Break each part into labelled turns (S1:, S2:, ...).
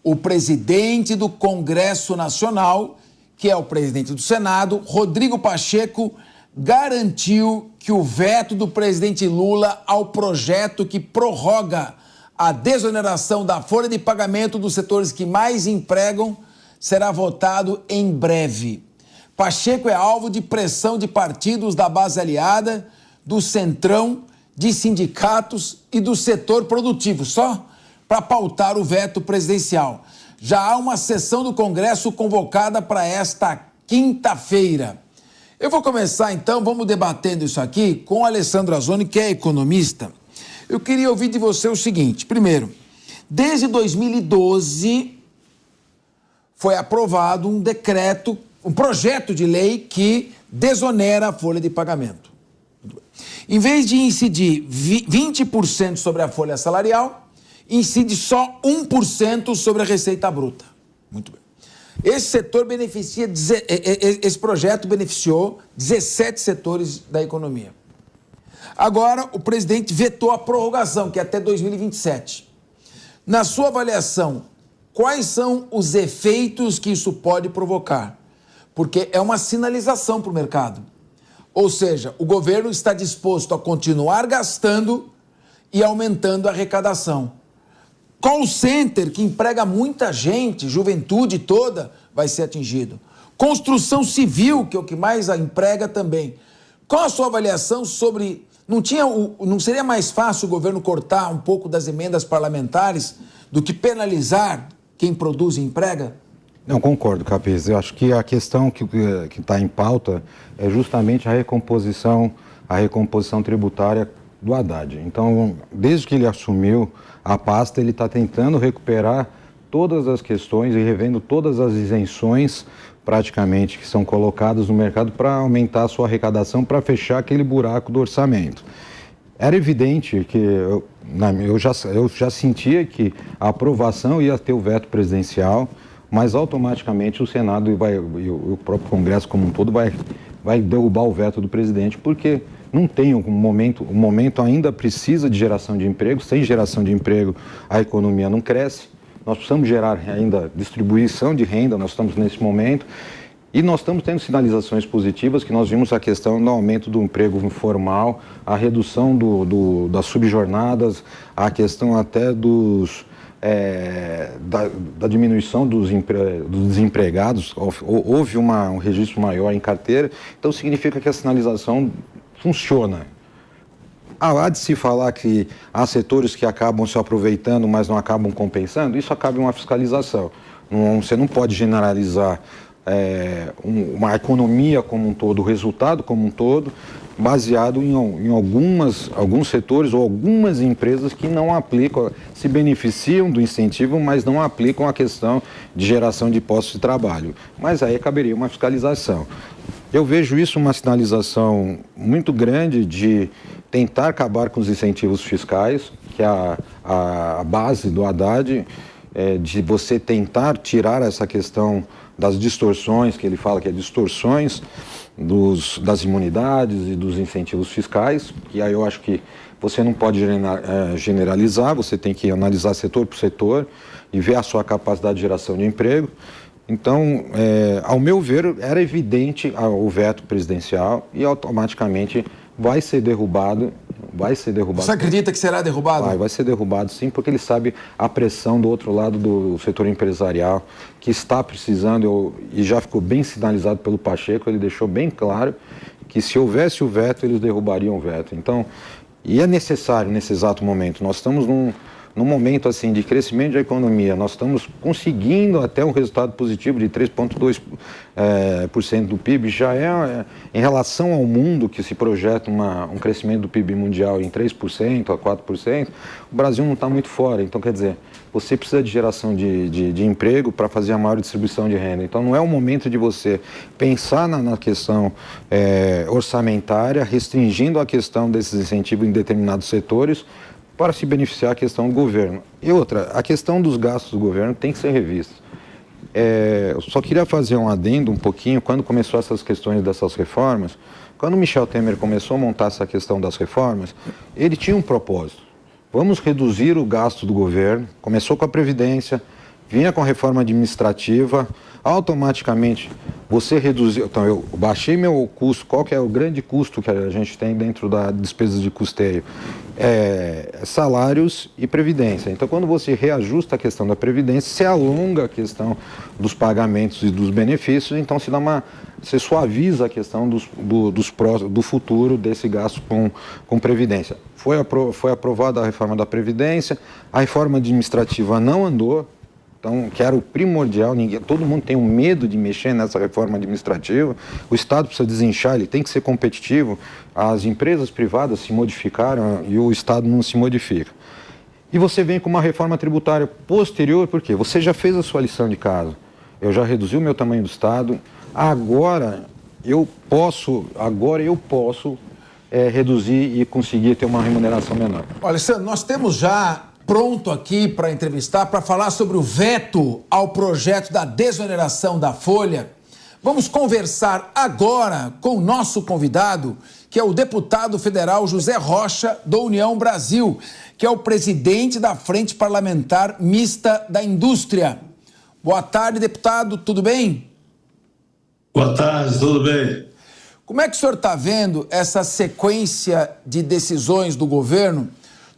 S1: o presidente do Congresso Nacional, que é o presidente do Senado, Rodrigo Pacheco, garantiu que o veto do presidente Lula ao projeto que prorroga a desoneração da folha de pagamento dos setores que mais empregam será votado em breve. Pacheco é alvo de pressão de partidos da base aliada, do Centrão, de sindicatos e do setor produtivo, só para pautar o veto presidencial. Já há uma sessão do Congresso convocada para esta quinta-feira. Eu vou começar então, vamos debatendo isso aqui com o Alessandro Azzoni, que é economista. Eu queria ouvir de você o seguinte: primeiro, desde 2012 foi aprovado um decreto, um projeto de lei que desonera a folha de pagamento. Em vez de incidir 20% sobre a folha salarial, incide só 1% sobre a receita bruta. Muito bem. Esse projeto beneficiou 17 setores da economia. Agora, o presidente vetou a prorrogação, que é até 2027. Na sua avaliação, quais são os efeitos que isso pode provocar? Porque é uma sinalização para o mercado. Ou seja, o governo está disposto a continuar gastando e aumentando a arrecadação. Call center, que emprega muita gente, juventude toda, vai ser atingido. Construção civil, que é o que mais a emprega também. Qual a sua avaliação sobre... Não seria mais fácil o governo cortar um pouco das emendas parlamentares do que penalizar quem produz e emprega?
S2: Não, concordo, Capês. Eu acho que a questão que está em pauta é justamente a recomposição tributária do Haddad. Então, desde que ele assumiu a pasta, ele está tentando recuperar todas as questões e revendo todas as isenções praticamente que são colocadas no mercado para aumentar a sua arrecadação, para fechar aquele buraco do orçamento. Era evidente que eu já sentia que a aprovação ia ter o veto presidencial, mas automaticamente o Senado e o próprio Congresso como um todo vai derrubar o veto do presidente, porque não tem o momento ainda precisa de geração de emprego. Sem geração de emprego, a economia não cresce. Nós precisamos gerar ainda distribuição de renda, nós estamos nesse momento. E nós estamos tendo sinalizações positivas, que nós vimos a questão do aumento do emprego informal, a redução das subjornadas, a questão até da diminuição dos desempregados. Houve um registro maior em carteira, então significa que a sinalização funciona. Há de se falar que há setores que acabam se aproveitando, mas não acabam compensando, isso acaba em uma fiscalização. Você não pode generalizar uma economia como um todo, o resultado como um todo, baseado em alguns setores ou algumas empresas que não aplicam, se beneficiam do incentivo, mas não aplicam a questão de geração de postos de trabalho. Mas aí caberia uma fiscalização. Eu vejo isso uma sinalização muito grande de tentar acabar com os incentivos fiscais, que é a base do Haddad, de você tentar tirar essa questão das distorções, que ele fala que é distorções das imunidades e dos incentivos fiscais, que aí eu acho que você não pode generalizar, você tem que analisar setor por setor e ver a sua capacidade de geração de emprego. Então, ao meu ver, era evidente o veto presidencial e automaticamente vai ser derrubado.
S1: Você acredita que será derrubado?
S2: Vai ser derrubado, sim, porque ele sabe a pressão do outro lado do setor empresarial, que está precisando, e já ficou bem sinalizado pelo Pacheco, ele deixou bem claro que se houvesse o veto, eles derrubariam o veto. Então, e é necessário nesse exato momento. Nós estamos num momento assim de crescimento da economia, nós estamos conseguindo até um resultado positivo de 3,2% do PIB, já é em relação ao mundo que se projeta um crescimento do PIB mundial em 3% a 4%, o Brasil não está muito fora. Então, quer dizer, você precisa de geração de emprego para fazer a maior distribuição de renda. Então, não é o momento de você pensar na questão orçamentária, restringindo a questão desses incentivos em determinados setores, para se beneficiar a questão do governo. E outra, a questão dos gastos do governo tem que ser revista. Eu só queria fazer um adendo um pouquinho, quando começou essas questões dessas reformas, quando Michel Temer começou a montar essa questão das reformas, ele tinha um propósito. Vamos reduzir o gasto do governo, começou com a Previdência, vinha com a reforma administrativa, automaticamente você reduziu. Então, eu baixei meu custo. Qual que é o grande custo que a gente tem dentro da despesa de custeio? Salários e previdência. Então, quando você reajusta a questão da previdência, você alonga a questão dos pagamentos e dos benefícios, então você suaviza a questão do futuro desse gasto com previdência. Foi aprovada a reforma da previdência, a reforma administrativa não andou. Então, que era o primordial, todo mundo tem um medo de mexer nessa reforma administrativa. O Estado precisa desinchar, ele tem que ser competitivo. As empresas privadas se modificaram e o Estado não se modifica. E você vem com uma reforma tributária posterior, por quê? Você já fez a sua lição de casa. Eu já reduzi o meu tamanho do Estado. Agora eu posso reduzir e conseguir ter uma remuneração menor.
S1: Olha, Alessandro, nós temos já pronto aqui para entrevistar, para falar sobre o veto ao projeto da desoneração da Folha. Vamos conversar agora com o nosso convidado, que é o deputado federal José Rocha, do União Brasil, que é o presidente da Frente Parlamentar Mista da Indústria. Boa tarde, deputado, tudo bem?
S3: Boa tarde, tudo bem.
S1: Como é que o senhor está vendo essa sequência de decisões do governo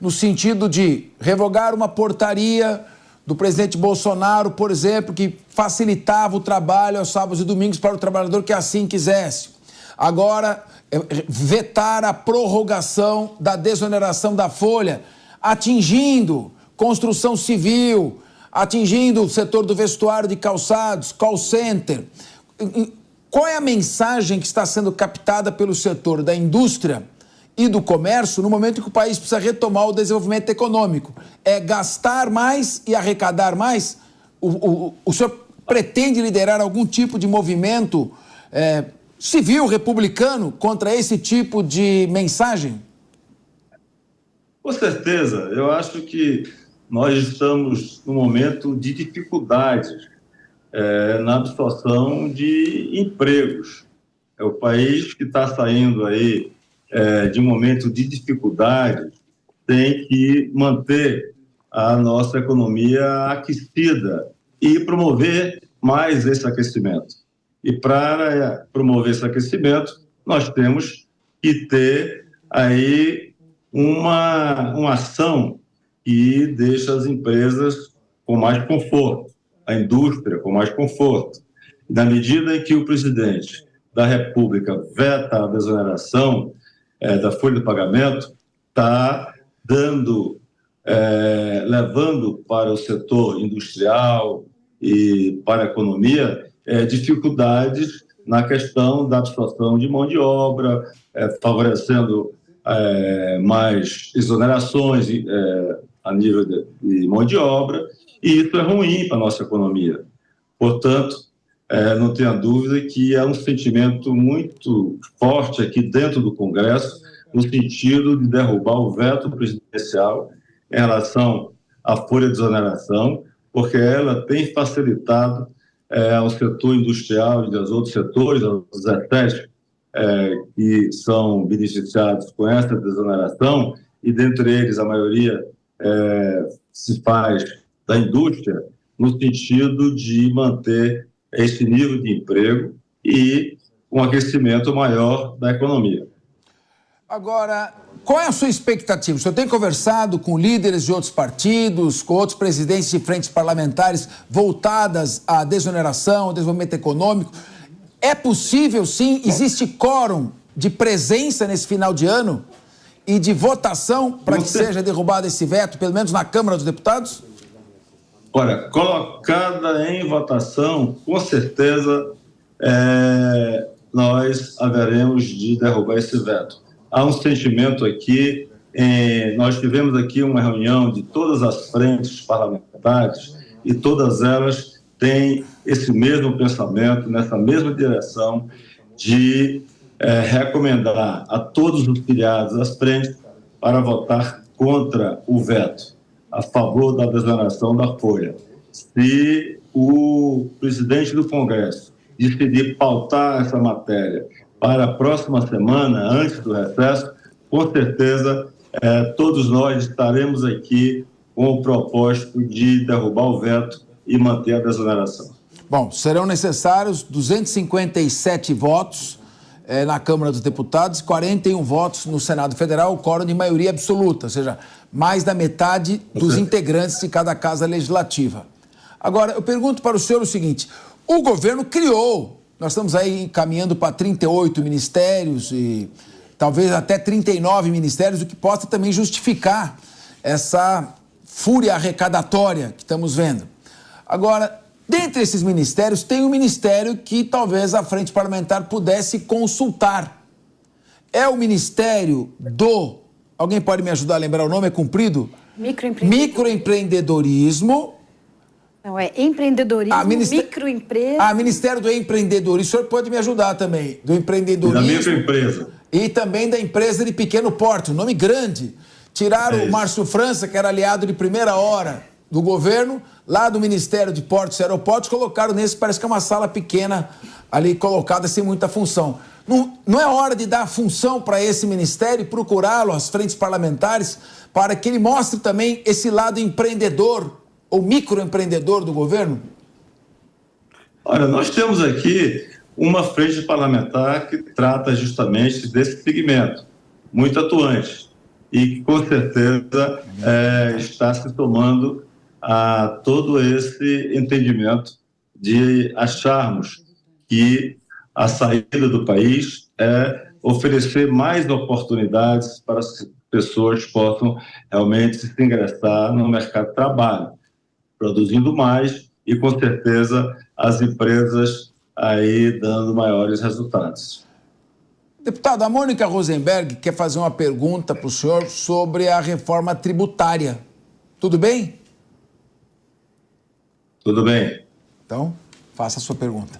S1: no sentido de revogar uma portaria do presidente Bolsonaro, por exemplo, que facilitava o trabalho aos sábados e domingos para o trabalhador que assim quisesse? Agora, vetar a prorrogação da desoneração da Folha, atingindo construção civil, atingindo o setor do vestuário de calçados, call center. Qual é a mensagem que está sendo captada pelo setor da indústria e do comércio no momento que o país precisa retomar o desenvolvimento econômico? É gastar mais e arrecadar mais? O senhor pretende liderar algum tipo de movimento civil republicano contra esse tipo de mensagem?
S3: Com certeza. Eu acho que nós estamos num momento de dificuldades na absorção de empregos. É o país que está saindo aí de um momento de dificuldade, tem que manter a nossa economia aquecida e promover mais esse aquecimento. E para promover esse aquecimento, nós temos que ter aí uma ação que deixa as empresas com mais conforto, a indústria com mais conforto. Na medida em que o presidente da República veta a desoneração da folha de pagamento, está levando para o setor industrial e para a economia dificuldades na questão da absorção de mão de obra, favorecendo mais exonerações a nível de mão de obra, e isso é ruim para a nossa economia. Portanto, não tenha dúvida que é um sentimento muito forte aqui dentro do Congresso, no sentido de derrubar o veto presidencial em relação à folha de desoneração, porque ela tem facilitado ao setor industrial e aos outros setores, aos 17 que são beneficiados com essa desoneração, e dentre eles a maioria se faz da indústria, no sentido de manter esse nível de emprego e um aquecimento maior da economia.
S1: Agora, qual é a sua expectativa? O senhor tem conversado com líderes de outros partidos, com outros presidentes de frentes parlamentares voltadas à desoneração, ao desenvolvimento econômico. É possível, sim? Existe quórum de presença nesse final de ano e de votação para que seja derrubado esse veto, pelo menos na Câmara dos Deputados?
S3: Olha, colocada em votação, com certeza nós haveremos de derrubar esse veto. Há um sentimento aqui, nós tivemos aqui uma reunião de todas as frentes parlamentares e todas elas têm esse mesmo pensamento, nessa mesma direção de recomendar a todos os filiados às frentes para votar contra o veto, a favor da desoneração da folha. Se o presidente do Congresso decidir pautar essa matéria para a próxima semana, antes do recesso, com certeza todos nós estaremos aqui com o propósito de derrubar o veto e manter a desoneração.
S1: Bom, serão necessários 257 votos na Câmara dos Deputados e 41 votos no Senado Federal, o quórum de maioria absoluta, ou seja, mais da metade dos integrantes de cada casa legislativa. Agora, eu pergunto para o senhor o seguinte, o governo criou, nós estamos aí caminhando para 38 ministérios e talvez até 39 ministérios, o que possa também justificar essa fúria arrecadatória que estamos vendo. Agora, dentre esses ministérios, tem um ministério que talvez a Frente Parlamentar pudesse consultar. É o Ministério do... Alguém pode me ajudar a lembrar o nome? É comprido? Microempreendedorismo.
S4: Não, é empreendedorismo, microempresa...
S1: Ministério do Empreendedorismo. O senhor pode me ajudar também. Do empreendedorismo.
S3: Da microempresa.
S1: E também da empresa de pequeno porte, um nome grande. Tiraram o Márcio França, que era aliado de primeira hora do governo, lá do Ministério de Portos e Aeroportos, colocaram nesse, parece que é uma sala pequena ali colocada sem muita função. Não é hora de dar função para esse ministério e procurá-lo, as frentes parlamentares, para que ele mostre também esse lado empreendedor ou microempreendedor do governo?
S3: Olha, nós temos aqui uma frente parlamentar que trata justamente desse segmento, muito atuante, e que com certeza está se tomando a todo esse entendimento de acharmos que a saída do país é oferecer mais oportunidades para as pessoas possam realmente se ingressar no mercado de trabalho, produzindo mais e, com certeza, as empresas aí dando maiores resultados.
S1: Deputado, a Mônica Rosenberg quer fazer uma pergunta para o senhor sobre a reforma tributária. Tudo bem?
S3: Tudo bem.
S1: Então, faça a sua pergunta.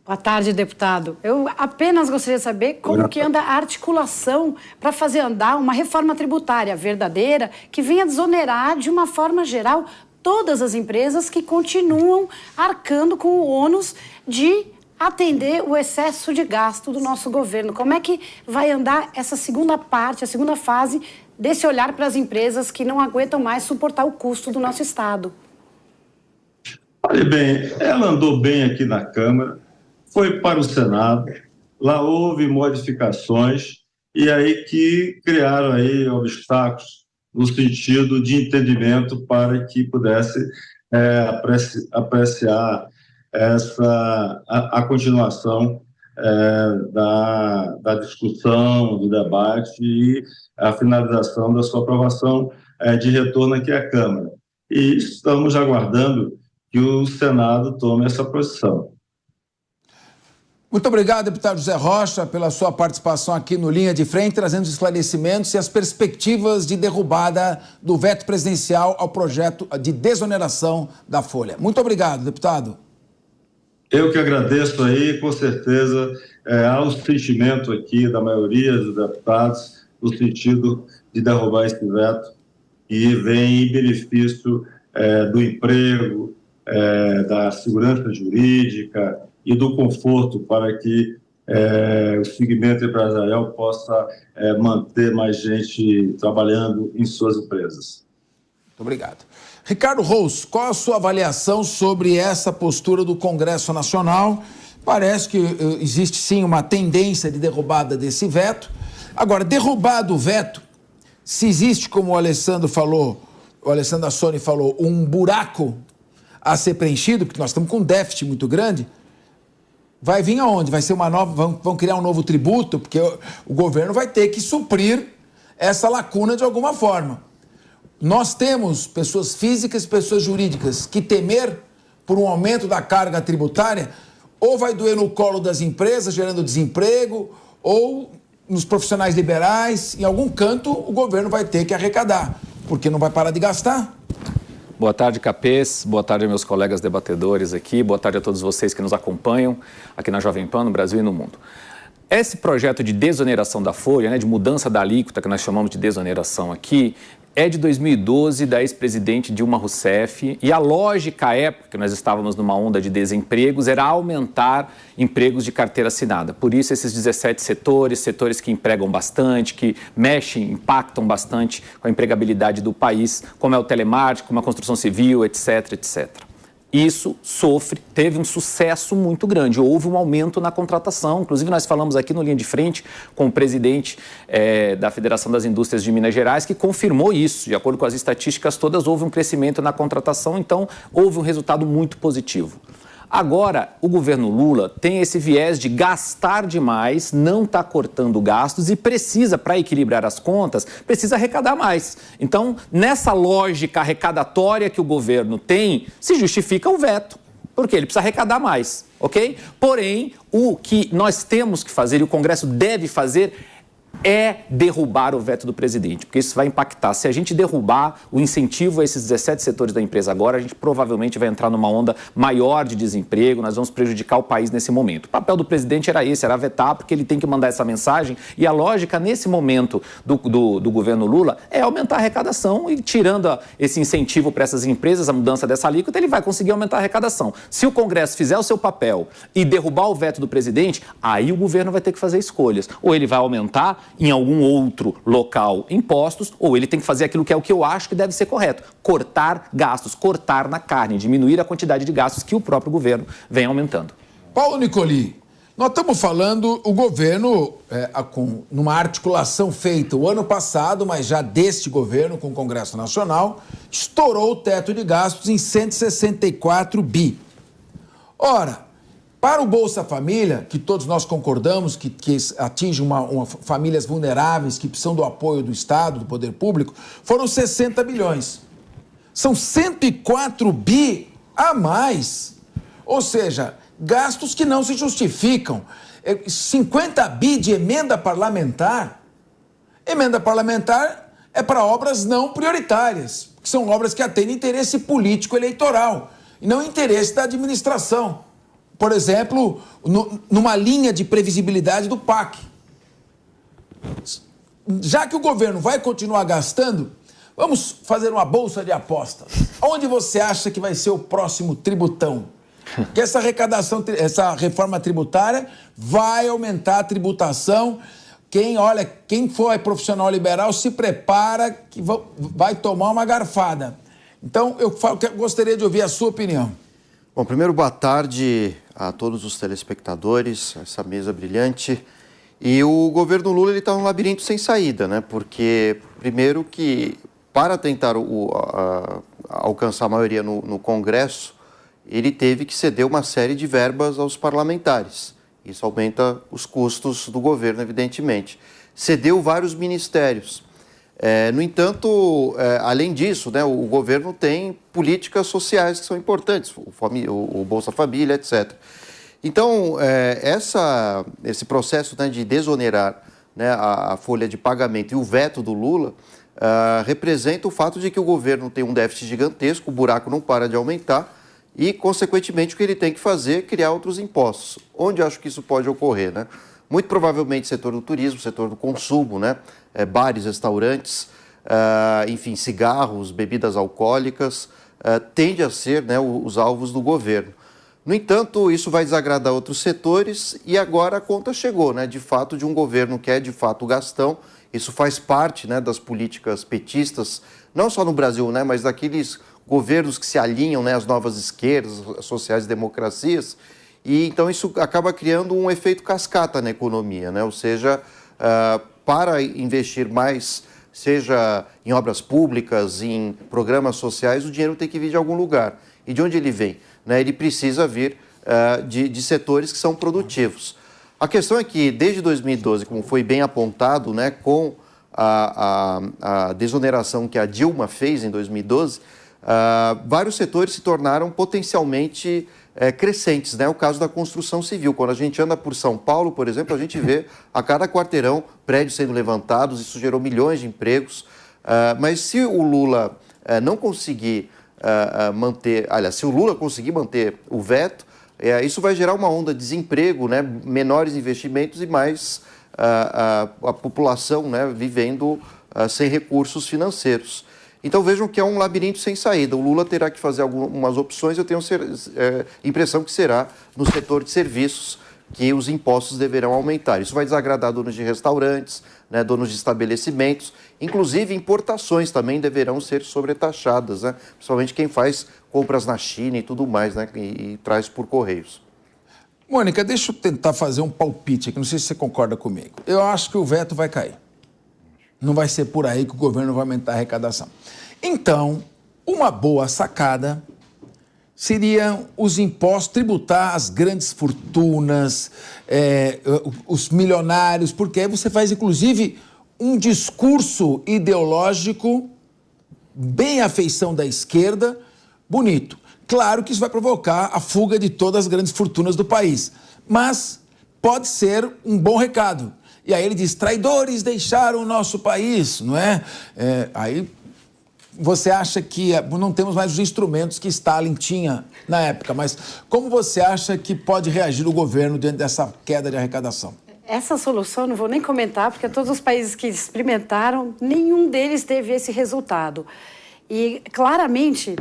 S4: Boa tarde, deputado. Eu apenas gostaria de saber como que anda a articulação para fazer andar uma reforma tributária verdadeira que venha desonerar, de uma forma geral, todas as empresas que continuam arcando com o ônus de atender o excesso de gasto do nosso governo. Como é que vai andar essa segunda parte, a segunda fase desse olhar para as empresas que não aguentam mais suportar o custo do nosso Estado?
S3: Olha bem, ela andou bem aqui na Câmara, foi para o Senado, lá houve modificações e aí que criaram aí obstáculos no sentido de entendimento para que pudesse apreciar a continuação da discussão, do debate e a finalização da sua aprovação de retorno aqui à Câmara. E estamos aguardando que o Senado tome essa posição.
S1: Muito obrigado, deputado José Rocha, pela sua participação aqui no Linha de Frente, trazendo os esclarecimentos e as perspectivas de derrubada do veto presidencial ao projeto de desoneração da Folha. Muito obrigado, deputado.
S3: Eu que agradeço aí, com certeza, há um sentimento aqui da maioria dos deputados no sentido de derrubar esse veto e vem em benefício do emprego, da segurança jurídica e do conforto para que o segmento empresarial possa manter mais gente trabalhando em suas empresas.
S1: Muito obrigado. Ricardo Rous, qual a sua avaliação sobre essa postura do Congresso Nacional? Parece que existe sim uma tendência de derrubada desse veto. Agora, derrubado o veto, se existe, como o Alessandro Assoni falou, um buraco a ser preenchido, porque nós estamos com um déficit muito grande, vai vir aonde? Vai ser uma nova, vão criar um novo tributo, porque o governo vai ter que suprir essa lacuna de alguma forma. Nós temos pessoas físicas e pessoas jurídicas que temer por um aumento da carga tributária, ou vai doer no colo das empresas, gerando desemprego, ou nos profissionais liberais, em algum canto o governo vai ter que arrecadar, porque não vai parar de gastar.
S5: Boa tarde, Capês. Boa tarde, meus colegas debatedores aqui. Boa tarde a todos vocês que nos acompanham aqui na Jovem Pan, no Brasil e no mundo. Esse projeto de desoneração da folha, de mudança da alíquota, que nós chamamos de desoneração aqui, é de 2012, da ex-presidente Dilma Rousseff, e a lógica à época, que nós estávamos numa onda de desempregos, era aumentar empregos de carteira assinada. Por isso, esses 17 setores que empregam bastante, que mexem, impactam bastante com a empregabilidade do país, como é o telemarketing, como a construção civil, etc, etc. isso teve um sucesso muito grande. Houve um aumento na contratação. Inclusive, nós falamos aqui no Linha de Frente com o presidente da Federação das Indústrias de Minas Gerais, que confirmou isso. De acordo com as estatísticas todas, houve um crescimento na contratação, então houve um resultado muito positivo. Agora, o governo Lula tem esse viés de gastar demais, não está cortando gastos e precisa, para equilibrar as contas, precisa arrecadar mais. Então, nessa lógica arrecadatória que o governo tem, se justifica o veto, porque ele precisa arrecadar mais, ok? Porém, o que nós temos que fazer e o Congresso deve fazer é derrubar o veto do presidente, porque isso vai impactar. Se a gente derrubar o incentivo a esses 17 setores da empresa agora, a gente provavelmente vai entrar numa onda maior de desemprego, nós vamos prejudicar o país nesse momento. O papel do presidente era esse, era vetar, porque ele tem que mandar essa mensagem, e a lógica nesse momento do governo Lula é aumentar a arrecadação, e tirando esse incentivo para essas empresas, a mudança dessa alíquota, ele vai conseguir aumentar a arrecadação. Se o Congresso fizer o seu papel e derrubar o veto do presidente, aí o governo vai ter que fazer escolhas. Ou ele vai aumentar em algum outro local impostos, ou ele tem que fazer aquilo que é o que eu acho que deve ser correto: cortar gastos, cortar na carne, diminuir a quantidade de gastos que o próprio governo vem aumentando.
S1: Paulo Nicoli, nós estamos falando, o governo, numa articulação feita o ano passado, mas já deste governo com o Congresso Nacional, estourou o teto de gastos em 164 bi. Ora, para o Bolsa Família, que todos nós concordamos que atinge famílias vulneráveis que precisam do apoio do Estado, do poder público, foram 60 bilhões. São 104 bi a mais. Ou seja, gastos que não se justificam. 50 bi de emenda parlamentar. Emenda parlamentar é para obras não prioritárias, que são obras que atendem interesse político eleitoral e não interesse da administração. Por exemplo, numa linha de previsibilidade do PAC. Já que o governo vai continuar gastando, vamos fazer uma bolsa de apostas. Onde você acha que vai ser o próximo tributão? Que essa reforma tributária vai aumentar a tributação. Quem for profissional liberal se prepara que vai tomar uma garfada. Então, eu gostaria de ouvir a sua opinião.
S6: Bom, primeiro, boa tarde a todos os telespectadores, essa mesa brilhante. E o governo Lula está num labirinto sem saída, né? Porque, primeiro, que para tentar alcançar a maioria no Congresso, ele teve que ceder uma série de verbas aos parlamentares. Isso aumenta os custos do governo, evidentemente. Cedeu vários ministérios. No entanto, além disso, né, o governo tem políticas sociais que são importantes, o Bolsa Família, etc. Então, esse processo, né, de desonerar, né, a folha de pagamento e o veto do Lula representa o fato de que o governo tem um déficit gigantesco, o buraco não para de aumentar e, consequentemente, o que ele tem que fazer é criar outros impostos. Onde acho que isso pode ocorrer, né? Muito provavelmente setor do turismo, setor do consumo, né? Bares, restaurantes, enfim, cigarros, bebidas alcoólicas, tende a ser, né, os alvos do governo. No entanto, isso vai desagradar outros setores e agora a conta chegou, né, de fato, de um governo que é de fato gastão. Isso faz parte, né, das políticas petistas, não só no Brasil, né, mas daqueles governos que se alinham, né, às novas esquerdas, às sociais-democracias. E então isso acaba criando um efeito cascata na economia, né? Ou seja, para investir mais, seja em obras públicas, em programas sociais, o dinheiro tem que vir de algum lugar. E de onde ele vem? Né? Ele precisa vir de setores que são produtivos. A questão é que, desde 2012, como foi bem apontado, né, com a desoneração que a Dilma fez em 2012, vários setores se tornaram potencialmente crescentes, né? O caso da construção civil. Quando a gente anda por São Paulo, por exemplo, a gente vê a cada quarteirão prédios sendo levantados, isso gerou milhões de empregos. Mas se o Lula não conseguir se o Lula conseguir manter o veto, isso vai gerar uma onda de desemprego, né? Menores investimentos e mais a população, né, vivendo sem recursos financeiros. Então vejam que é um labirinto sem saída. O Lula terá que fazer algumas opções, eu tenho impressão que será no setor de serviços, que os impostos deverão aumentar. Isso vai desagradar donos de restaurantes, né, donos de estabelecimentos, inclusive importações também deverão ser sobretaxadas, né, principalmente quem faz compras na China e tudo mais, né, e traz por correios.
S1: Mônica, deixa eu tentar fazer um palpite aqui, não sei se você concorda comigo. Eu acho que o veto vai cair. Não vai ser por aí que o governo vai aumentar a arrecadação. Então, uma boa sacada seriam os impostos, tributar as grandes fortunas, os milionários, porque aí você faz, inclusive, um discurso ideológico bem à feição da esquerda, bonito. Claro que isso vai provocar a fuga de todas as grandes fortunas do país, mas pode ser um bom recado. E aí ele diz, traidores deixaram o nosso país, não é? Aí você acha que não temos mais os instrumentos que Stalin tinha na época, mas como você acha que pode reagir o governo diante dessa queda de arrecadação?
S4: Essa solução, não vou nem comentar, porque todos os países que experimentaram, nenhum deles teve esse resultado. E, claramente,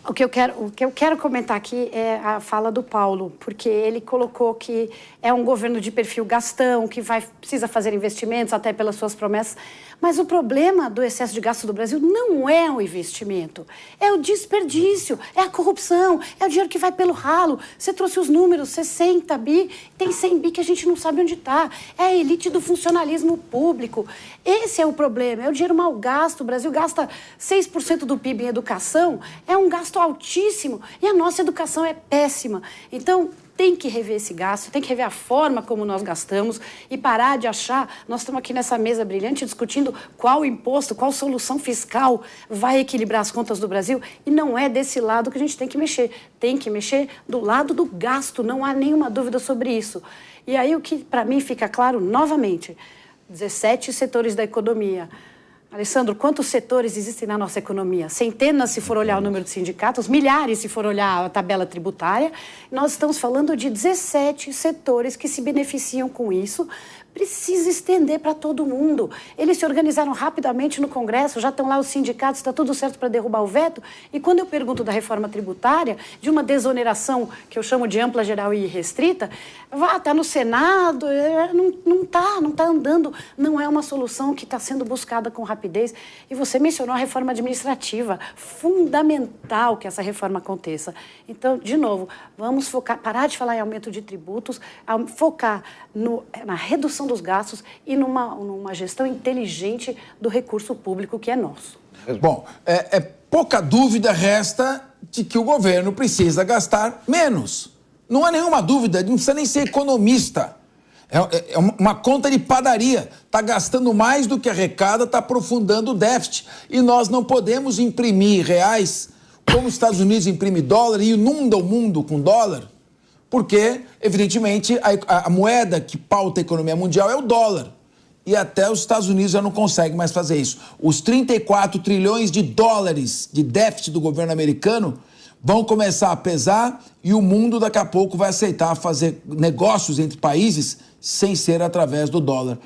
S4: o que eu quero comentar aqui é a fala do Paulo, porque ele colocou que é um governo de perfil gastão, que precisa fazer investimentos até pelas suas promessas. Mas o problema do excesso de gasto do Brasil não é o investimento, é o desperdício, é a corrupção, é o dinheiro que vai pelo ralo. Você trouxe os números, 60 bi, tem 100 bi que a gente não sabe onde está. É a elite do funcionalismo público. Esse é o problema, é o dinheiro mal gasto. O Brasil gasta 6% do PIB em educação, é um gasto altíssimo e a nossa educação é péssima. Então, tem que rever esse gasto, tem que rever a forma como nós gastamos e parar de achar... Nós estamos aqui nessa mesa brilhante discutindo qual imposto, qual solução fiscal vai equilibrar as contas do Brasil e não é desse lado que a gente tem que mexer. Tem que mexer do lado do gasto, não há nenhuma dúvida sobre isso. E aí o que para mim fica claro novamente, 17 setores da economia. Alessandro, quantos setores existem na nossa economia? Centenas, se for olhar o número de sindicatos, milhares, se for olhar a tabela tributária. Nós estamos falando de 17 setores que se beneficiam com isso. Precisa estender para todo mundo. Eles se organizaram rapidamente no Congresso, já estão lá os sindicatos, está tudo certo para derrubar o veto. E quando eu pergunto da reforma tributária, de uma desoneração que eu chamo de ampla, geral e restrita, está no Senado, não está andando, não é uma solução que está sendo buscada com rapidez. E você mencionou a reforma administrativa, fundamental que essa reforma aconteça. Então, de novo, vamos focar, parar de falar em aumento de tributos, focar na redução dos gastos e numa gestão inteligente do recurso público que é nosso.
S1: Bom, pouca dúvida resta de que o governo precisa gastar menos. Não há nenhuma dúvida, não precisa nem ser economista. É uma conta de padaria. Está gastando mais do que arrecada, está aprofundando o déficit. E nós não podemos imprimir reais como os Estados Unidos imprimem dólar e inunda o mundo com dólar. Porque, evidentemente, a moeda que pauta a economia mundial é o dólar. E até os Estados Unidos já não conseguem mais fazer isso. Os 34 trilhões de dólares de déficit do governo americano vão começar a pesar e o mundo daqui a pouco vai aceitar fazer negócios entre países sem ser através do dólar.